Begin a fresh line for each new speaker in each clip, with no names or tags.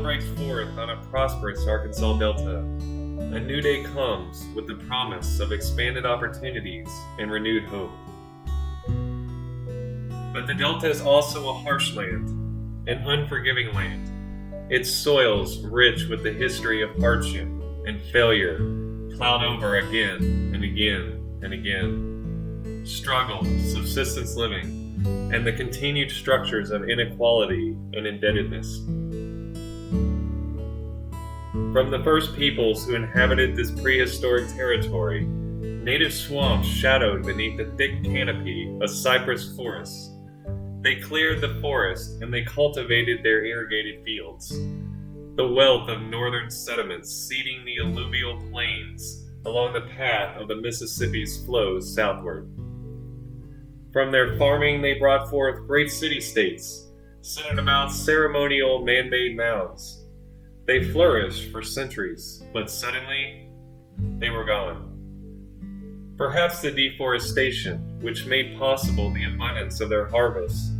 dawn breaks forth on a prosperous Arkansas Delta. A new day comes with the promise of expanded opportunities and renewed hope. But the Delta is also a harsh land, an unforgiving land. Its soils rich with the history of hardship and failure, plowed over again and again and again. Struggle, subsistence living, and the continued structures of inequality and indebtedness. From the first peoples who inhabited this prehistoric territory, native swamps shadowed beneath the thick canopy of cypress forests. They cleared the forest and they cultivated their irrigated fields. The wealth of northern sediments seeding the alluvial plains along the path of the Mississippi's flows southward. From their farming they brought forth great city-states, centered about ceremonial man-made mounds. They flourished for centuries, but suddenly they were gone. Perhaps the deforestation, which made possible the abundance of their harvests,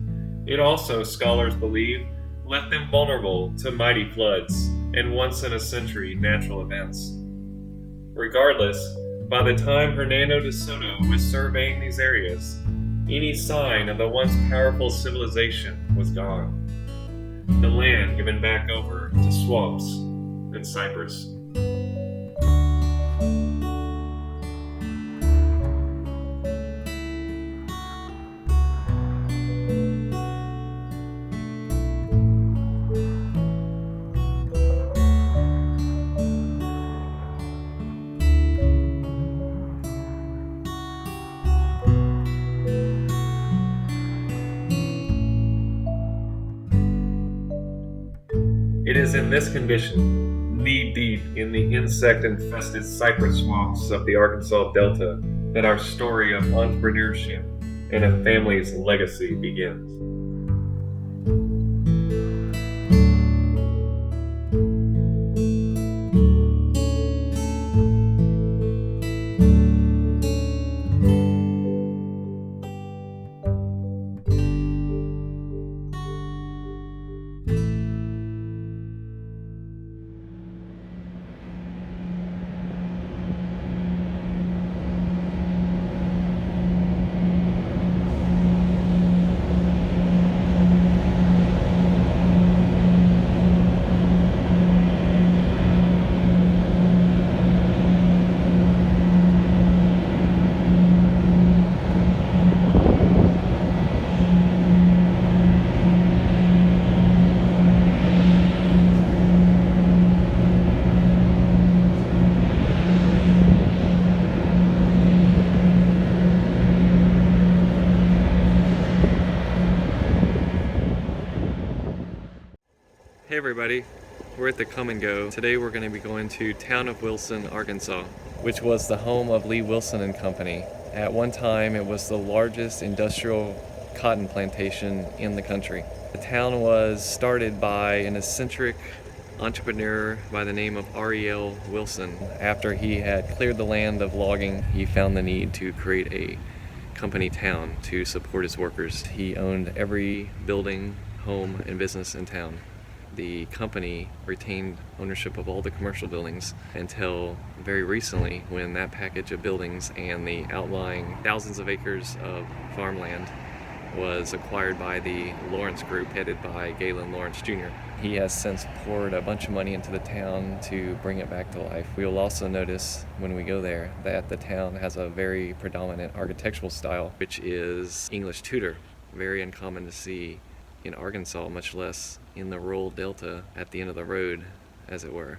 it also, scholars believe, left them vulnerable to mighty floods and once-in-a-century natural events. Regardless, by the time Hernando de Soto was surveying these areas, any sign of the once powerful civilization was gone. The land given back over to swamps and cypress. It is in this condition, knee-deep in the insect-infested cypress swamps of the Arkansas Delta, that our story of entrepreneurship and a family's legacy begins. Hey everybody, we're at the Come and Go. Today we're going to be going to town of Wilson, Arkansas, which was the home of Lee Wilson and Company. At one time it was the largest industrial cotton plantation in the country. The town was started by an eccentric entrepreneur by the name of R.E.L. Wilson. After he had cleared the land of logging, he found the need to create a company town to support his workers. He owned every building, home, and business in town. The company retained ownership of all the commercial buildings until very recently, when that package of buildings and the outlying thousands of acres of farmland was acquired by the Lawrence Group, headed by Galen Lawrence Jr. He has since poured a bunch of money into the town to bring it back to life. We will also notice when we go there that the town has a very predominant architectural style, which is English Tudor, very uncommon to see in Arkansas, much less in the rural delta at the end of the road, as it were.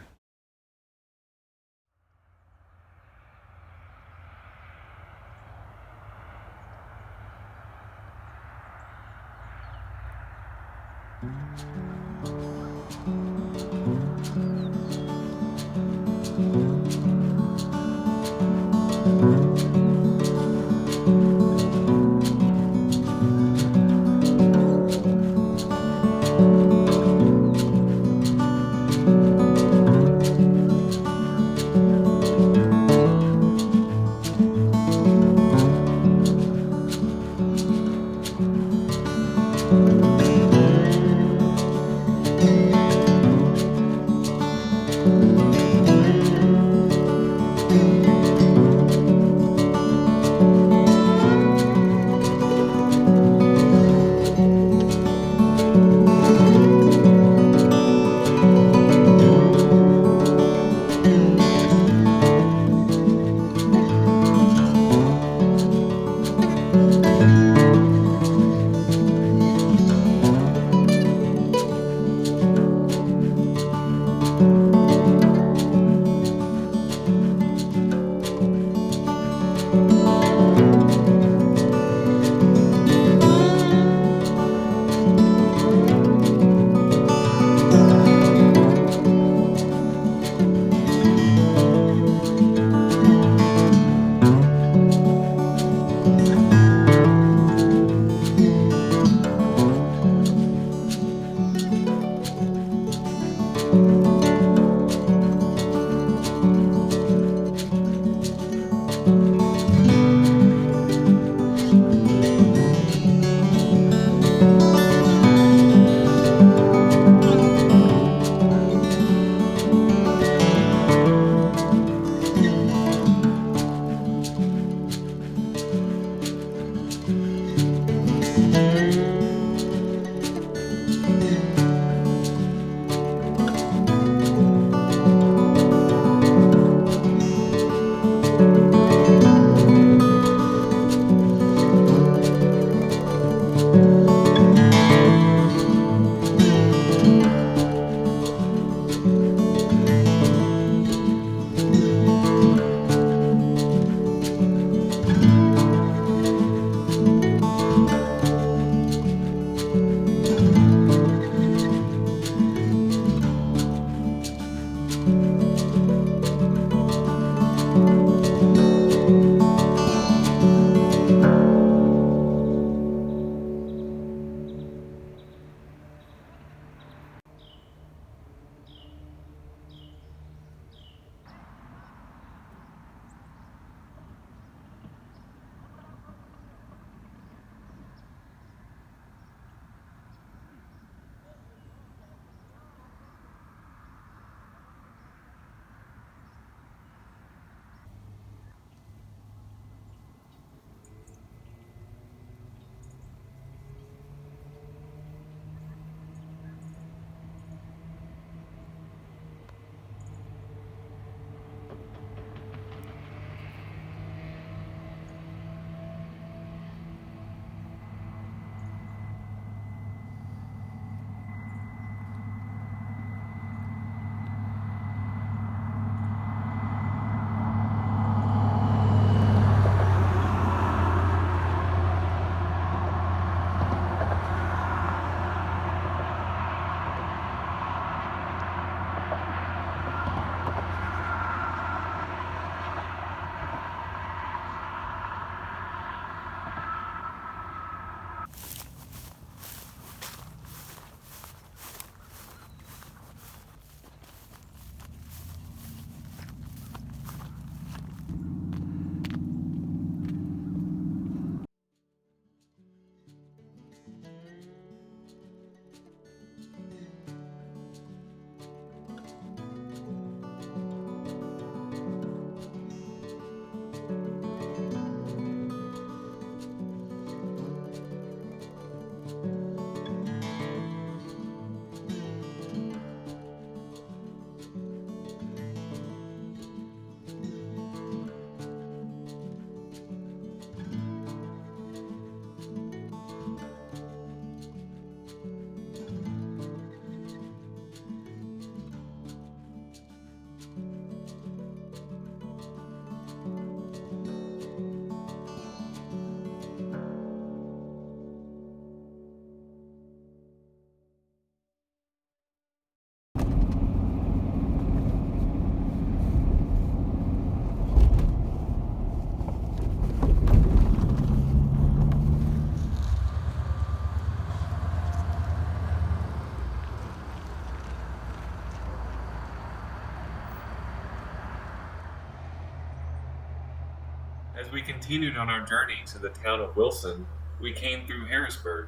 As we continued on our journey to the town of Wilson, we came through Harrisburg.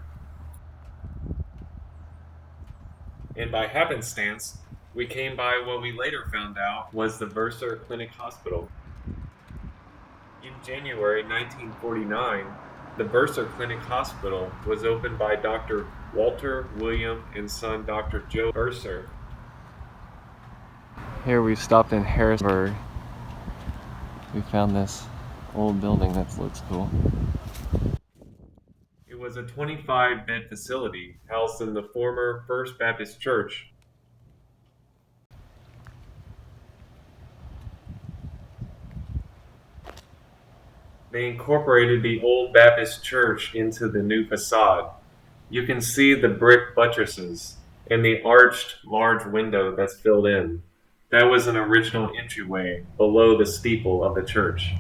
And by happenstance, we came by what we later found out was the Verser Clinic Hospital. In January 1949, the Verser Clinic Hospital was opened by Dr. Walter William and son Dr. Joe Verser. Here we stopped in Harrisburg. We found this old building that looks cool. It was a 25-bed facility housed in the former First Baptist Church. They incorporated the old Baptist church into the new facade. You can see the brick buttresses and the arched large window that's filled in. That was an original entryway below the steeple of the church.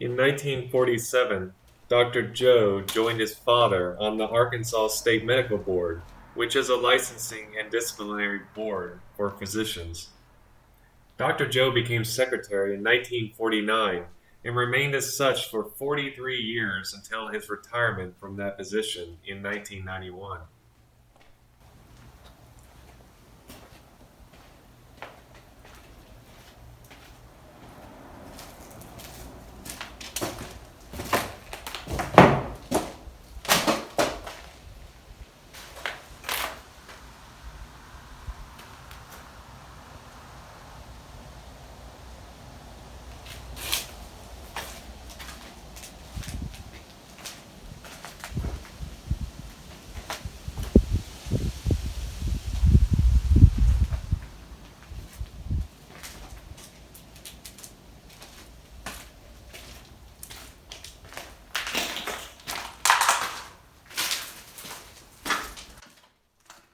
In 1947, Dr. Joe joined his father on the Arkansas State Medical Board, which is a licensing and disciplinary board for physicians. Dr. Joe became secretary in 1949 and remained as such for 43 years until his retirement from that position in 1991.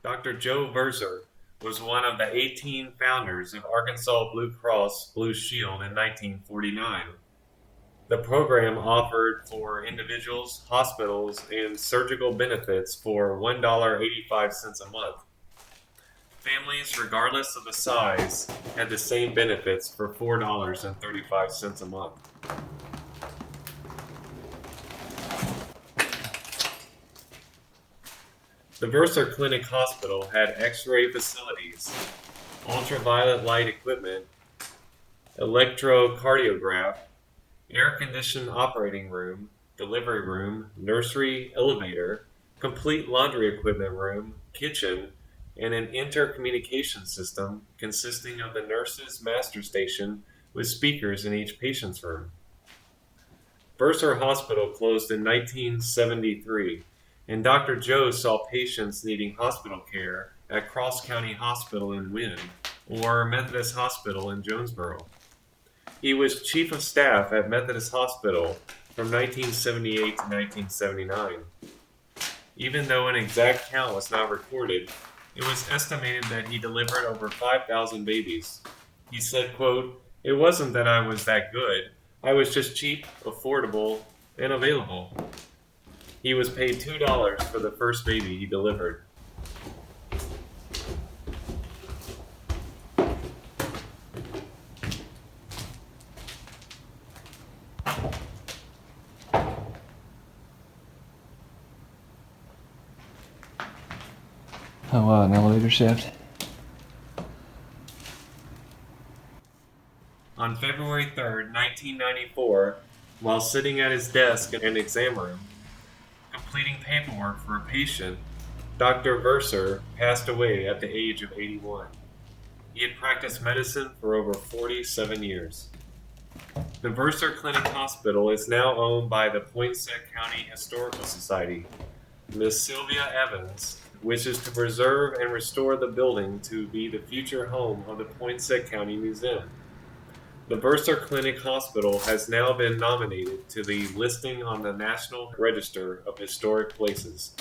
Dr. Joe Verser was one of the 18 founders of Arkansas Blue Cross Blue Shield in 1949. The program offered for individuals, hospitals, and surgical benefits for $1.85 a month. Families, regardless of the size, had the same benefits for $4.35 a month. The Verser Clinic Hospital had X-ray facilities, ultraviolet light equipment, electrocardiograph, air-conditioned operating room, delivery room, nursery, elevator, complete laundry equipment room, kitchen, and an intercommunication system consisting of the nurse's master station with speakers in each patient's room. Verser Hospital closed in 1973, and Dr. Joe saw patients needing hospital care at Cross County Hospital in Wynne or Methodist Hospital in Jonesboro. He was chief of staff at Methodist Hospital from 1978 to 1979. Even though an exact count was not recorded, it was estimated that he delivered over 5,000 babies. He said, quote, "It wasn't that I was that good. I was just cheap, affordable, and available." He was paid $2 for the first baby he delivered.
Oh, an elevator shaft.
On February 3rd, 1994, while sitting at his desk in an exam room, completing paperwork for a patient, Dr. Verser passed away at the age of 81. He had practiced medicine for over 47 years. The Verser Clinic Hospital is now owned by the Poinsett County Historical Society. Miss Sylvia Evans wishes to preserve and restore the building to be the future home of the Poinsett County Museum. The Verser Clinic Hospital has now been nominated to the listing on the National Register of Historic Places.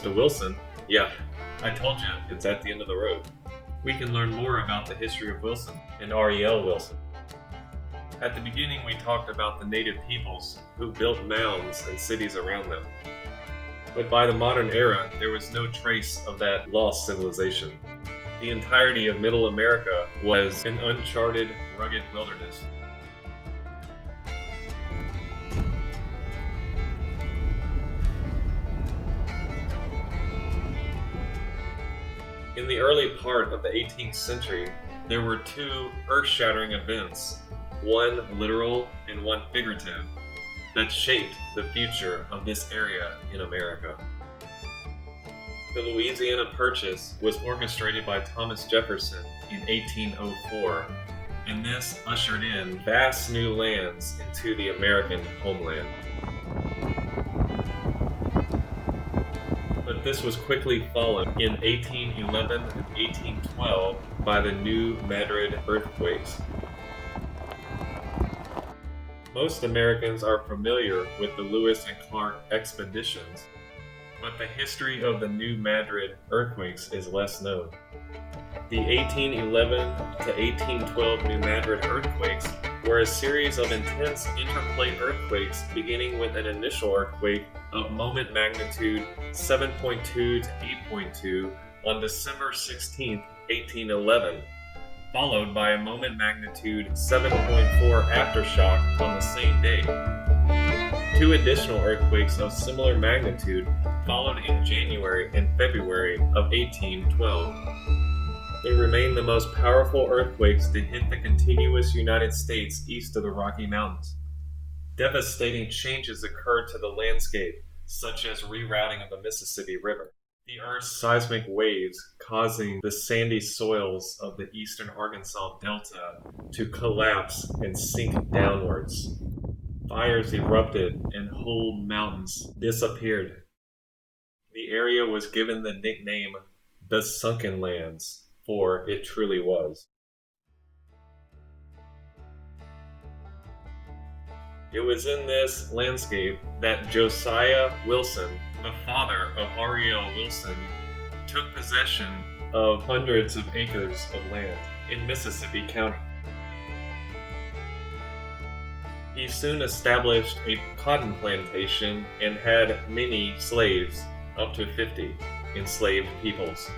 close to Wilson, yeah, I told you, it's at the end of the road. We can learn more about the history of Wilson and R.E.L. Wilson. At the beginning, we talked about the native peoples who built mounds and cities around them. But by the modern era, there was no trace of that lost civilization. The entirety of Middle America was an uncharted, rugged wilderness. In the early part of the 18th century, there were two earth-shattering events, one literal and one figurative, that shaped the future of this area in America. The Louisiana Purchase was orchestrated by Thomas Jefferson in 1804, and this ushered in vast new lands into the American homeland. But this was quickly followed in 1811 and 1812 by the New Madrid earthquakes. Most Americans are familiar with the Lewis and Clark expeditions, but the history of the New Madrid earthquakes is less known. The 1811 to 1812 New Madrid earthquakes were a series of intense interplate earthquakes beginning with an initial earthquake of moment magnitude 7.2 to 8.2 on December 16, 1811, followed by a moment magnitude 7.4 aftershock on the same day. Two additional earthquakes of similar magnitude followed in January and February of 1812. They remain the most powerful earthquakes to hit the contiguous United States east of the Rocky Mountains. Devastating changes occurred to the landscape, such as rerouting of the Mississippi River. The Earth's seismic waves causing the sandy soils of the eastern Arkansas Delta to collapse and sink downwards. Fires erupted and whole mountains disappeared. The area was given the nickname the Sunken Lands, for it truly was. It was in this landscape that Josiah Wilson, the father of R.E.L. Wilson, took possession of hundreds of acres of land in Mississippi County. He soon established a cotton plantation and had many slaves, up to 50 enslaved peoples.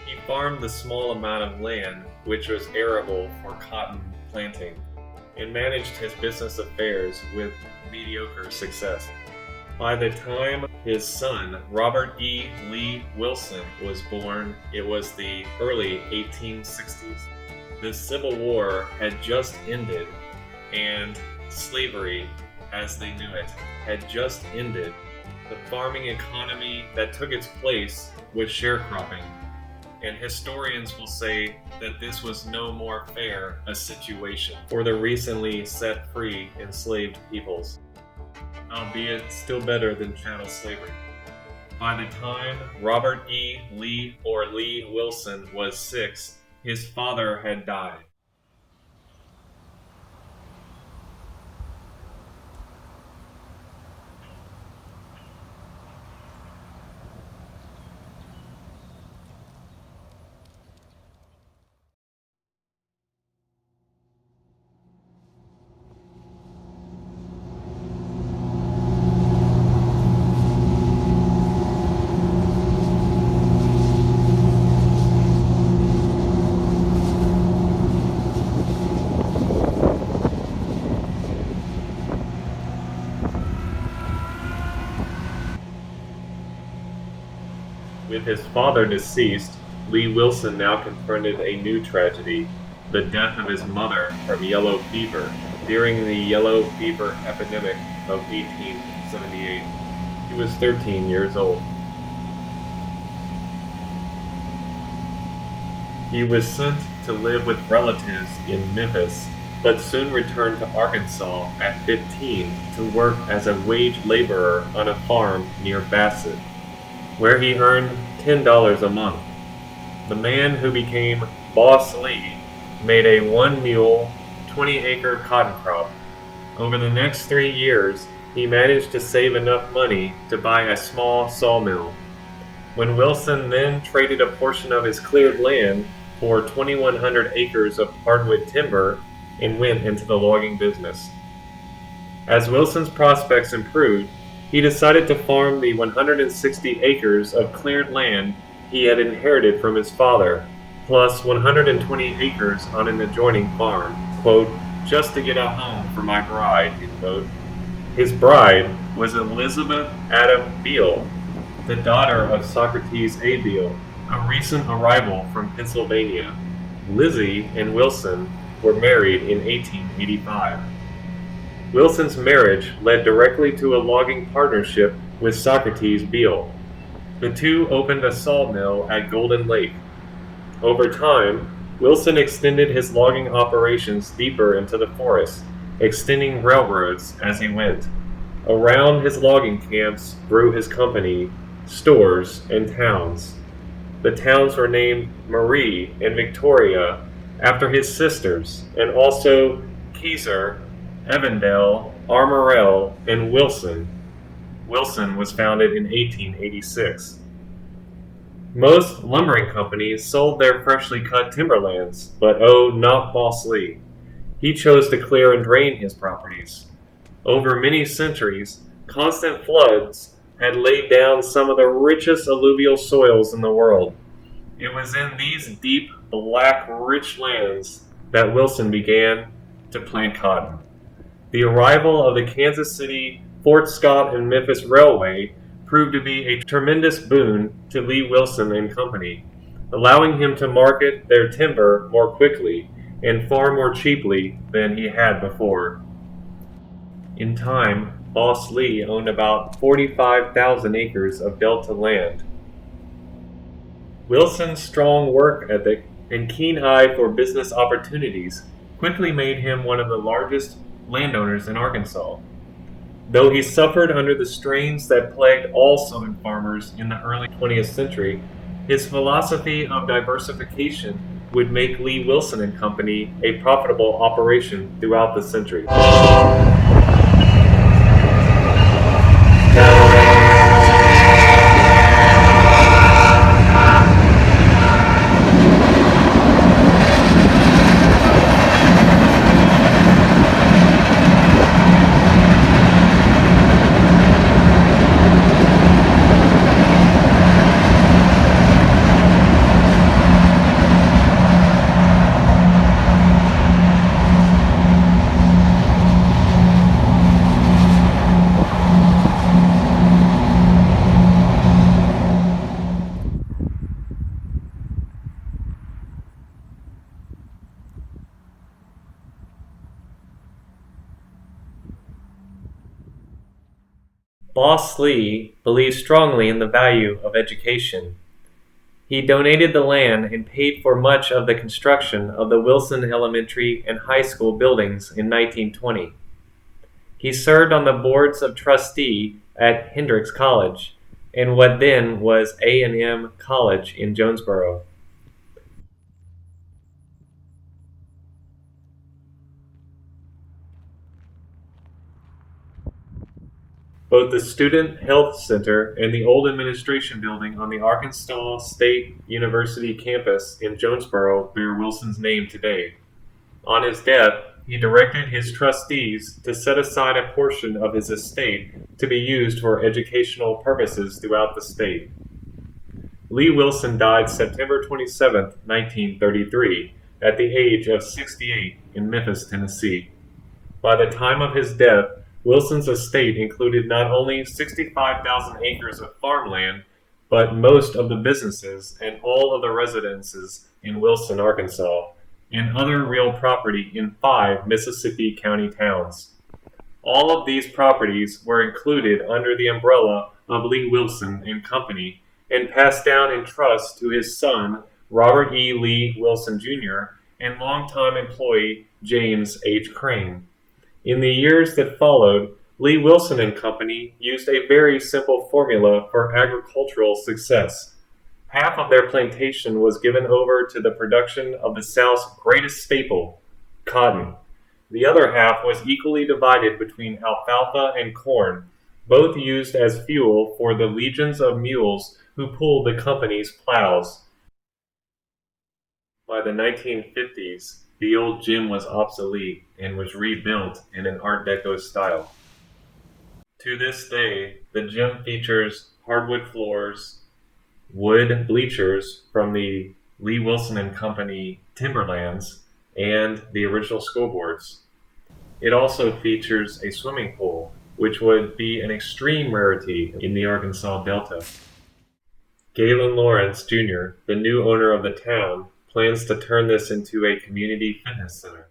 He farmed the small amount of land which was arable for cotton planting, and managed his business affairs with mediocre success. By the time his son, Robert E. Lee Wilson, was born, it was the early 1860s. The Civil War had just ended, and slavery, as they knew it, had just ended. The farming economy that took its place was sharecropping, and historians will say that this was no more fair a situation for the recently set free enslaved peoples, albeit still better than chattel slavery. By the time Robert E. Lee or Lee Wilson was 6, his father had died. With his father deceased, Lee Wilson now confronted a new tragedy, the death of his mother from yellow fever during the yellow fever epidemic of 1878. He was 13 years old. He was sent to live with relatives in Memphis, but soon returned to Arkansas at 15 to work as a wage laborer on a farm near Bassett, where he earned $10 a month. The man who became Boss Lee made a 1-mule, 20-acre cotton crop. Over the next 3 years, he managed to save enough money to buy a small sawmill. When Wilson then traded a portion of his cleared land for 2,100 acres of hardwood timber and went into the logging business. As Wilson's prospects improved, he decided to farm the 160 acres of cleared land he had inherited from his father, plus 120 acres on an adjoining farm, quote, just to get a home for my bride, end quote. His bride was Elizabeth Adam Beale, the daughter of Socrates A. Beale, a recent arrival from Pennsylvania. Lizzie and Wilson were married in 1885. Wilson's marriage led directly to a logging partnership with Socrates Beale. The two opened a sawmill at Golden Lake. Over time, Wilson extended his logging operations deeper into the forest, extending railroads as he went. Around his logging camps grew his company, stores, and towns. The towns were named Marie and Victoria after his sisters, and also Keyser, Evandale, R.E.L, and Wilson. Wilson was founded in 1886. Most lumbering companies sold their freshly cut timberlands, but not Boss Lee. He chose to clear and drain his properties. Over many centuries, constant floods had laid down some of the richest alluvial soils in the world. It was in these deep, black, rich lands that Wilson began to plant cotton. The arrival of the Kansas City, Fort Scott, and Memphis Railway proved to be a tremendous boon to Lee Wilson and Company, allowing him to market their timber more quickly and far more cheaply than he had before. In time, Boss Lee owned about 45,000 acres of Delta land. Wilson's strong work ethic and keen eye for business opportunities quickly made him one of the largest landowners in Arkansas. Though he suffered under the strains that plagued all Southern farmers in the early 20th century, his philosophy of diversification would make Lee Wilson and Company a profitable operation throughout the century. Boss Lee believed strongly in the value of education. He donated the land and paid for much of the construction of the Wilson Elementary and High School buildings in 1920. He served on the boards of trustee at Hendrix College and what then was A&M College in Jonesboro. Both the Student Health Center and the old administration building on the Arkansas State University campus in Jonesboro bear Wilson's name today. On his death, he directed his trustees to set aside a portion of his estate to be used for educational purposes throughout the state. Lee Wilson died September 27, 1933, at the age of 68 in Memphis, Tennessee. By the time of his death, Wilson's estate included not only 65,000 acres of farmland, but most of the businesses and all of the residences in Wilson, Arkansas, and other real property in 5 Mississippi county towns. All of these properties were included under the umbrella of Lee Wilson and Company and passed down in trust to his son, Robert E. Lee Wilson Jr., and longtime employee James H. Crane. In the years that followed, Lee Wilson and Company used a very simple formula for agricultural success. Half of their plantation was given over to the production of the South's greatest staple, cotton. The other half was equally divided between alfalfa and corn, both used as fuel for the legions of mules who pulled the company's plows. By the 1950s, the old gym was obsolete and was rebuilt in an Art Deco style. To this day, the gym features hardwood floors, wood bleachers from the Lee Wilson and Company Timberlands, and the original scoreboards. It also features a swimming pool, which would be an extreme rarity in the Arkansas Delta. Galen Lawrence, Jr., the new owner of the town, plans to turn this into a community fitness center.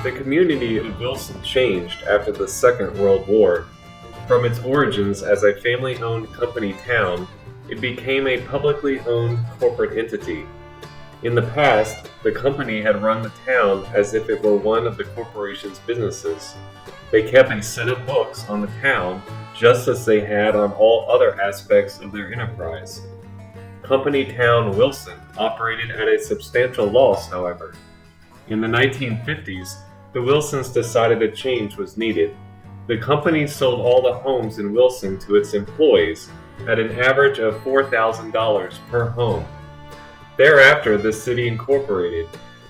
The community of Wilson changed after the Second World War. From its origins as a family-owned company town, it became a publicly owned corporate entity. In the past, the company had run the town as if it were one of the corporation's businesses. They kept a set of books on the town just as they had on all other aspects of their enterprise. Company Town Wilson operated at a substantial loss, however. In the 1950s, the Wilsons decided a change was needed. The company sold all the homes in Wilson to its employees at an average of $4,000 per home. Thereafter, the city incorporated,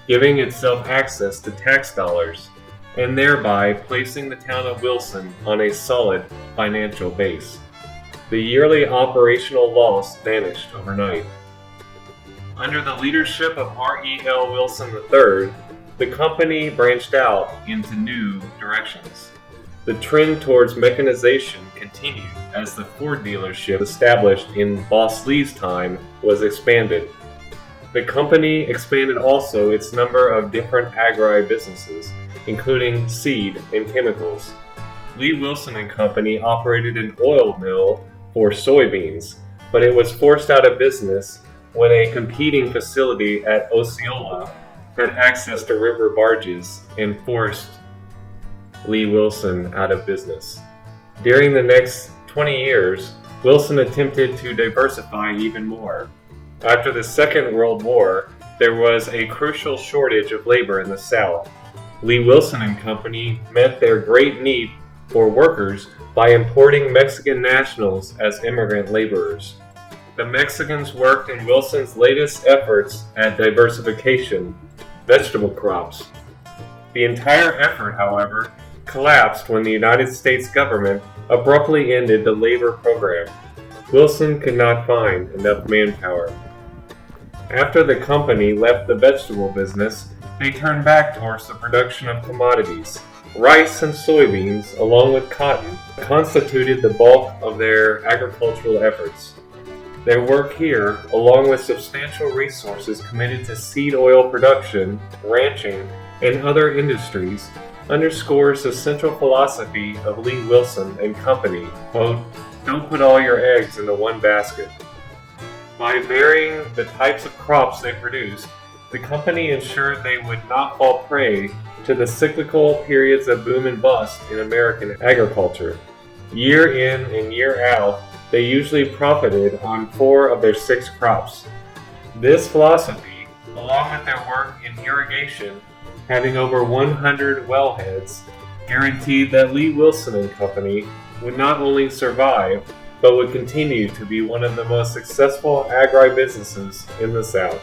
giving itself access to tax dollars, and thereby placing the town of Wilson on a solid financial base. The yearly operational loss vanished overnight. Under the leadership of R.E.L. Wilson III, the company branched out into new directions. The trend towards mechanization continued as the Ford dealership established in Boss Lee's time was expanded. The company expanded also its number of different agri-businesses, including seed and chemicals. Lee Wilson and Company operated an oil mill for soybeans, but it was forced out of business when a competing facility at Osceola had access to river barges and forced Lee Wilson out of business. During the next 20 years, Wilson attempted to diversify even more. After the Second World War, there was a crucial shortage of labor in the South. Lee Wilson and Company met their great need for workers by importing Mexican nationals as immigrant laborers. The Mexicans worked in Wilson's latest efforts at diversification, vegetable crops. The entire effort, however, collapsed when the United States government abruptly ended the labor program. Wilson could not find enough manpower. After the company left the vegetable business, they turned back towards the production of commodities. Rice and soybeans, along with cotton, constituted the bulk of their agricultural efforts. Their work here, along with substantial resources committed to seed oil production, ranching, and other industries, underscores the central philosophy of Lee Wilson and Company, quote, "Don't put all your eggs into one basket." By varying the types of crops they produced, the company ensured they would not fall prey to the cyclical periods of boom and bust in American agriculture. Year in and year out, they usually profited on 4 of their 6 crops. This philosophy, along with their work in irrigation, having over 100 wellheads, guaranteed that Lee Wilson and Company would not only survive, but would continue to be one of the most successful agribusinesses in the South.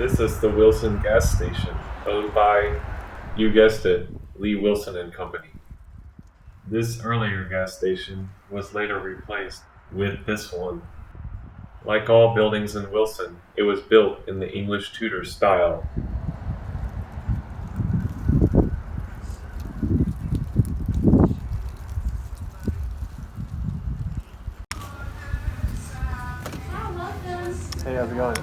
This is the Wilson gas station, owned by, you guessed it, Lee Wilson and Company. This earlier gas station was later replaced with this one. Like all buildings in Wilson, it was built in the English Tudor style. Hey, how's it going?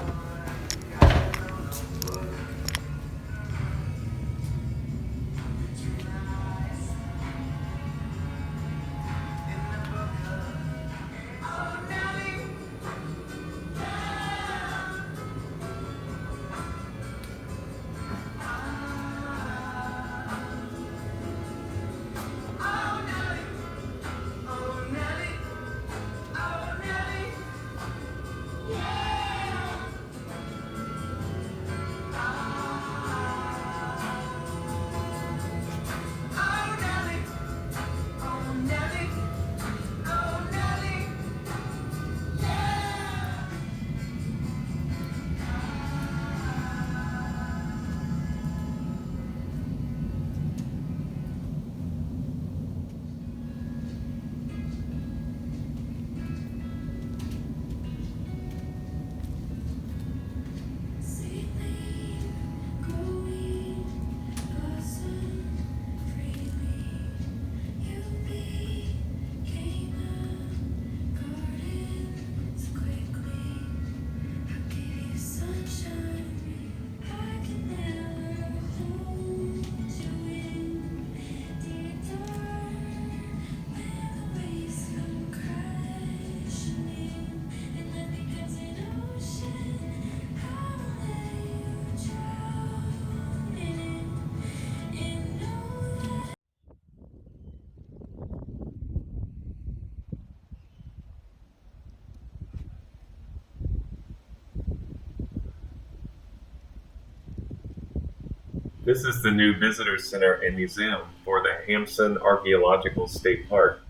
This is the new visitor center and museum for the Hampson Archeological State Park.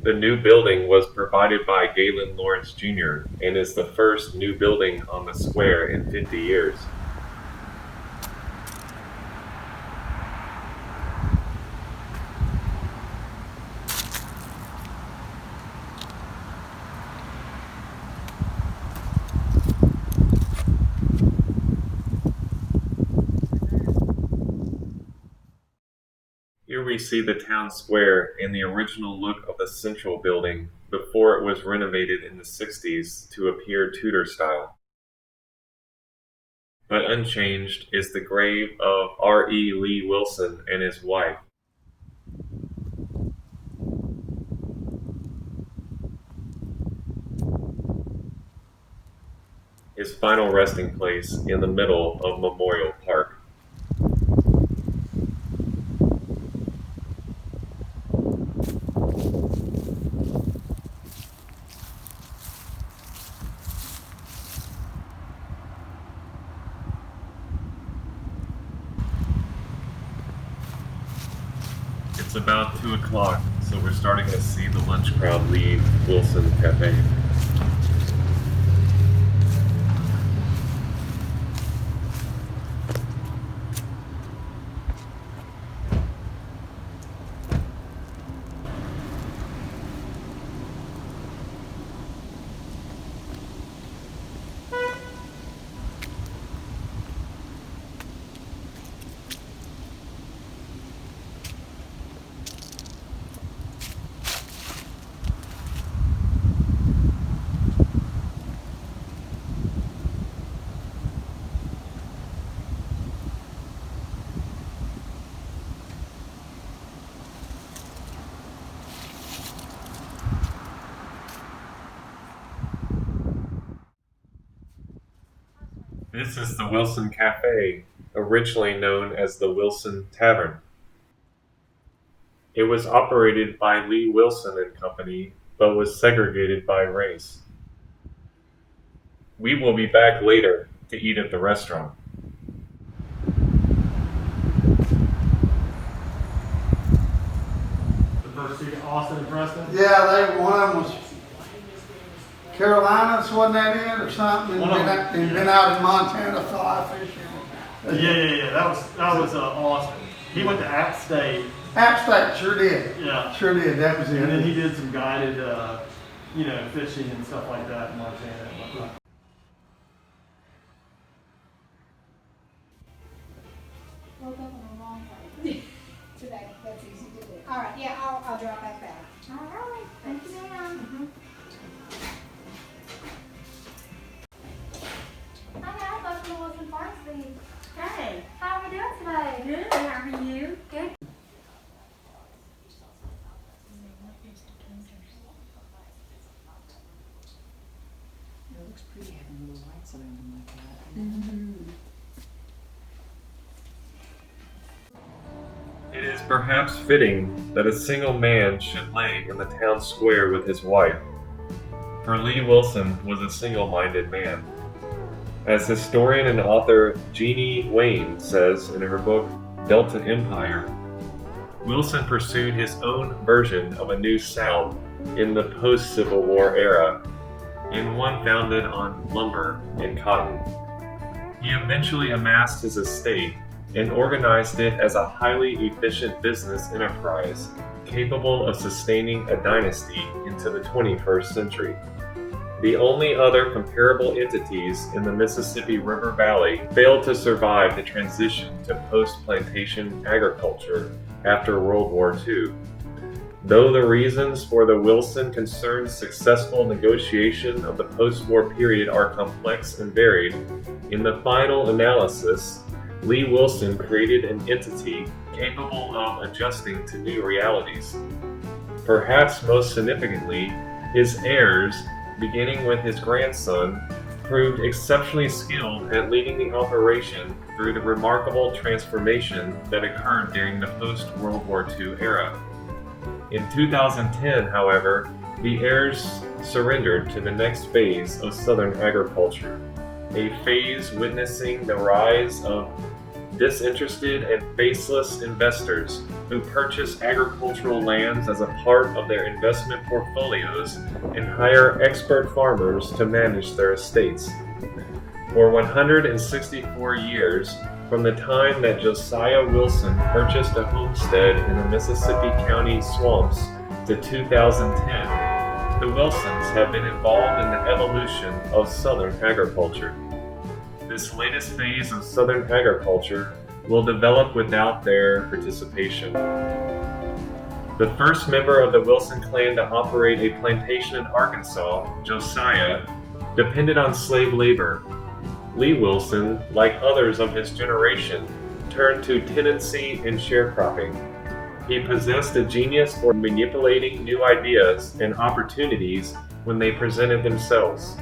The new building was provided by Galen Lawrence Jr. and is the first new building on the square in 50 years. Here we see the town square and the original look of the central building before it was renovated in the 60s to appear Tudor style. But unchanged is the grave of R.E.L. Wilson and his wife. His final resting place in the middle of Memorial Park. It's about 2 o'clock, so we're starting to see the lunch crowd leave Wilson Cafe. This is the Wilson Cafe, originally known as the Wilson Tavern. It was operated by Lee Wilson and Company, but was segregated by race. We will be back later to eat at the restaurant.
The first two, Austin and Preston?
Yeah, one of them was
Carolinas, wasn't that it, or something? And been out in Montana fly fishing.
Yeah. That was Austin. He went to App State.
App State, sure did.
Yeah.
Sure did, that was it.
And then he did some guided, fishing and stuff like that in Montana.
Woke up on the wrong day today. That's easy to do. All right, yeah, I'll drop back down. All right, thank you, ma'am.
Hi guys, welcome to Wilson Pharmacy.
Hey,
How are we doing today?
good. How are you?
Good.
It looks pretty having little lights around them like that.
It is perhaps fitting that a single man should lay in the town square with his wife, for Lee Wilson was a single-minded man. As historian and author Jeannie Wayne says in her book Delta Empire, Wilson pursued his own version of a new South in the post-Civil War era, and one founded on lumber and cotton. He eventually amassed his estate and organized it as a highly efficient business enterprise capable of sustaining a dynasty into the 21st century. The only other comparable entities in the Mississippi River Valley failed to survive the transition to post-plantation agriculture after World War II. Though the reasons for the Wilson concern's successful negotiation of the post-war period are complex and varied, in the final analysis, Lee Wilson created an entity capable of adjusting to new realities. Perhaps most significantly, his heirs, beginning with his grandson, proved exceptionally skilled at leading the operation through the remarkable transformation that occurred during the post-World War II era. In 2010, however, the heirs surrendered to the next phase of Southern agriculture, a phase witnessing the rise of disinterested and faceless investors who purchase agricultural lands as a part of their investment portfolios and hire expert farmers to manage their estates. For 164 years, from the time that Josiah Wilson purchased a homestead in the Mississippi County swamps to 2010, the Wilsons have been involved in the evolution of Southern agriculture. This latest phase of Southern agriculture will develop without their participation. The first member of the Wilson clan to operate a plantation in Arkansas, Josiah, depended on slave labor. Lee Wilson, like others of his generation, turned to tenancy and sharecropping. He possessed a genius for manipulating new ideas and opportunities when they presented themselves.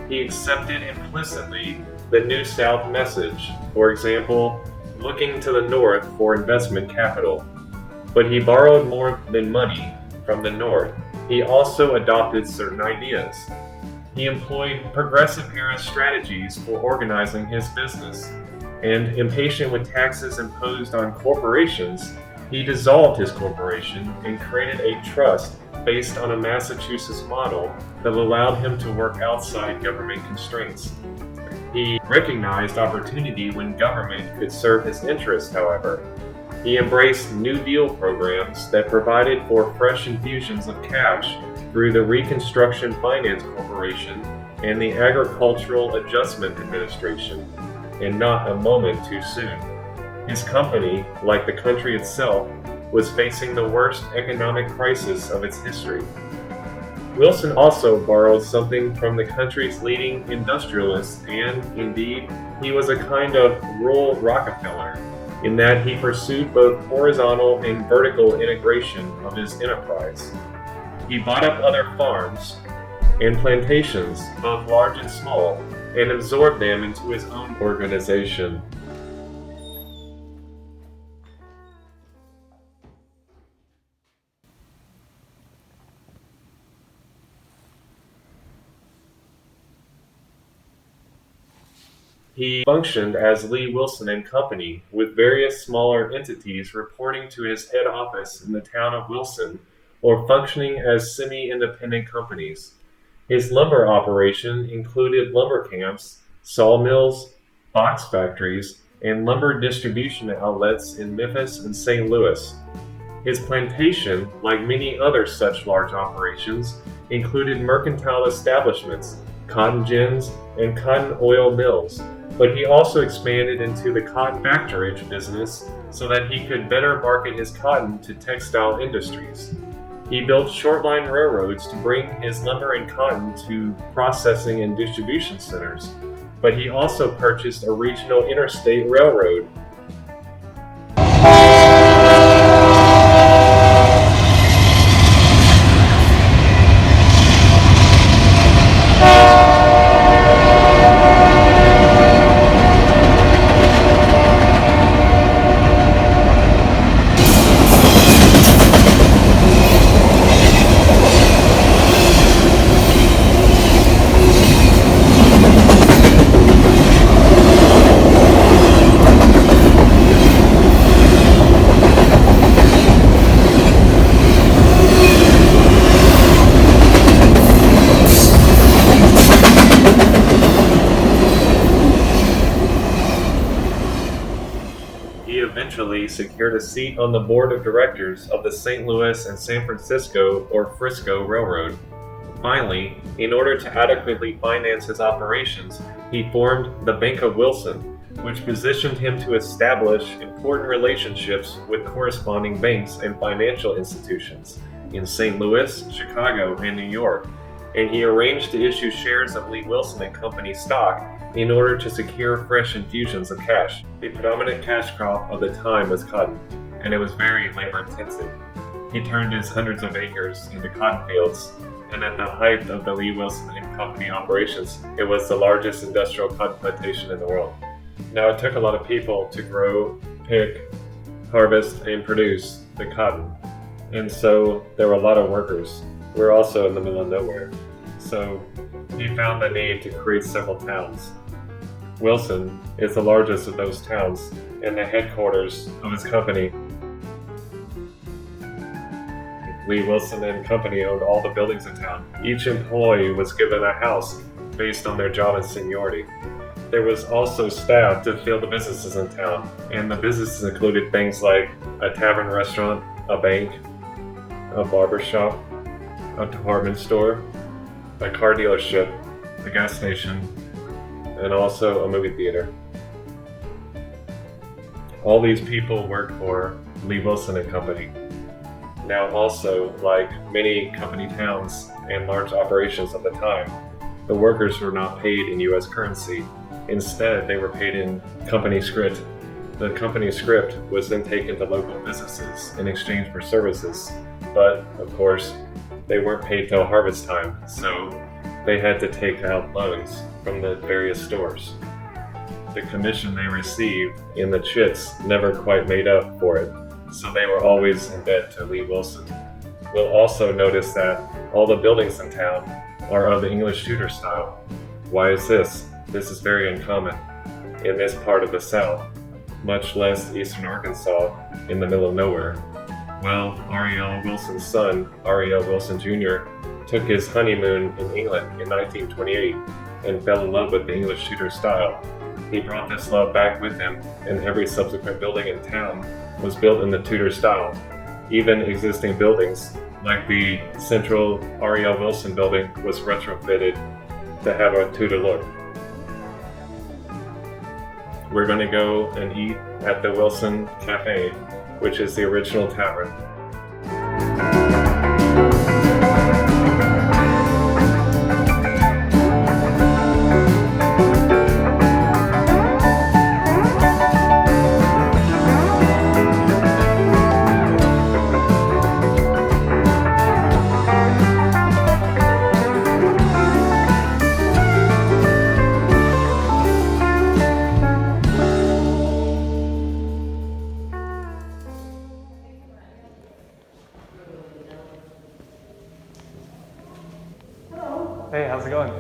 He accepted implicitly the New South message, for example, looking to the North for investment capital. But he borrowed more than money from the North. He also adopted certain ideas. He employed progressive-era strategies for organizing his business, and impatient with taxes imposed on corporations, he dissolved his corporation and created a trust based on a Massachusetts model that allowed him to work outside government constraints. He recognized opportunity when government could serve his interests, however. He embraced New Deal programs that provided for fresh infusions of cash through the Reconstruction Finance Corporation and the Agricultural Adjustment Administration, and not a moment too soon. His company, like the country itself, was facing the worst economic crisis of its history. Wilson also borrowed something from the country's leading industrialists, and, indeed, he was a kind of rural Rockefeller, in that he pursued both horizontal and vertical integration of his enterprise. He bought up other farms and plantations, both large and small, and absorbed them into his own organization. He functioned as Lee Wilson and Company, with various smaller entities reporting to his head office in the town of Wilson, or functioning as semi-independent companies. His lumber operation included lumber camps, sawmills, box factories, and lumber distribution outlets in Memphis and St. Louis. His plantation, like many other such large operations, included mercantile establishments, cotton gins, and cotton oil mills, but he also expanded into the cotton factorage business so that he could better market his cotton to textile industries. He built short-line railroads to bring his lumber and cotton to processing and distribution centers, but he also purchased a regional interstate railroad. He eventually secured a seat on the board of directors of the St. Louis and San Francisco or Frisco Railroad. Finally, in order to adequately finance his operations, he formed the Bank of Wilson, which positioned him to establish important relationships with corresponding banks and financial institutions in St. Louis, Chicago, and New York, and he arranged to issue shares of Lee Wilson and Company stock in order to secure fresh infusions of cash. The predominant cash crop of the time was cotton, and it was very labor-intensive. He turned his hundreds of acres into cotton fields, and at the height of the Lee Wilson and Company operations, it was the largest industrial cotton plantation in the world. Now, it took a lot of people to grow, pick, harvest, and produce the cotton, and so there were a lot of workers. We're also in the middle of nowhere, so he found the need to create several towns. Wilson is the largest of those towns and the headquarters of his company. Lee Wilson and Company owned all the buildings in town. Each employee was given a house based on their job and seniority. There was also staff to fill the businesses in town, and the businesses included things like a tavern restaurant, a bank, a barber shop, a department store, a car dealership, a gas station, and also a movie theater. All these people worked for Lee Wilson and Company. Now also, like many company towns and large operations of the time, the workers were not paid in US currency. Instead, they were paid in company script. The company script was then taken to local businesses in exchange for services, but of course, they weren't paid till harvest time, so they had to take out loans from the various stores. The commission they received in the chits never quite made up for it, so they were always in debt to Lee Wilson. We'll also notice that all the buildings in town are of the English Tudor style. Why is this? This is very uncommon in this part of the South, much less eastern Arkansas in the middle of nowhere. Well, R.E.L. Wilson's son, R.E.L. Wilson Jr., took his honeymoon in England in 1928 and fell in love with the English Tudor style. He brought this love back with him, and every subsequent building in town was built in the Tudor style. Even existing buildings, like the central R.E.L. Wilson building, was retrofitted to have a Tudor look. We're going to go and eat at the Wilson Cafe, which is the original tavern.
Hey, how's it going?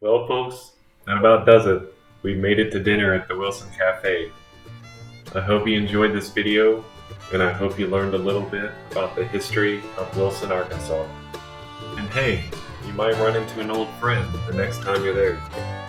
Well, folks, that about does it. We made it to dinner at the Wilson Cafe. I hope you enjoyed this video, and I hope you learned a little bit about the history of Wilson, Arkansas. And hey, you might run into an old friend the next time you're there.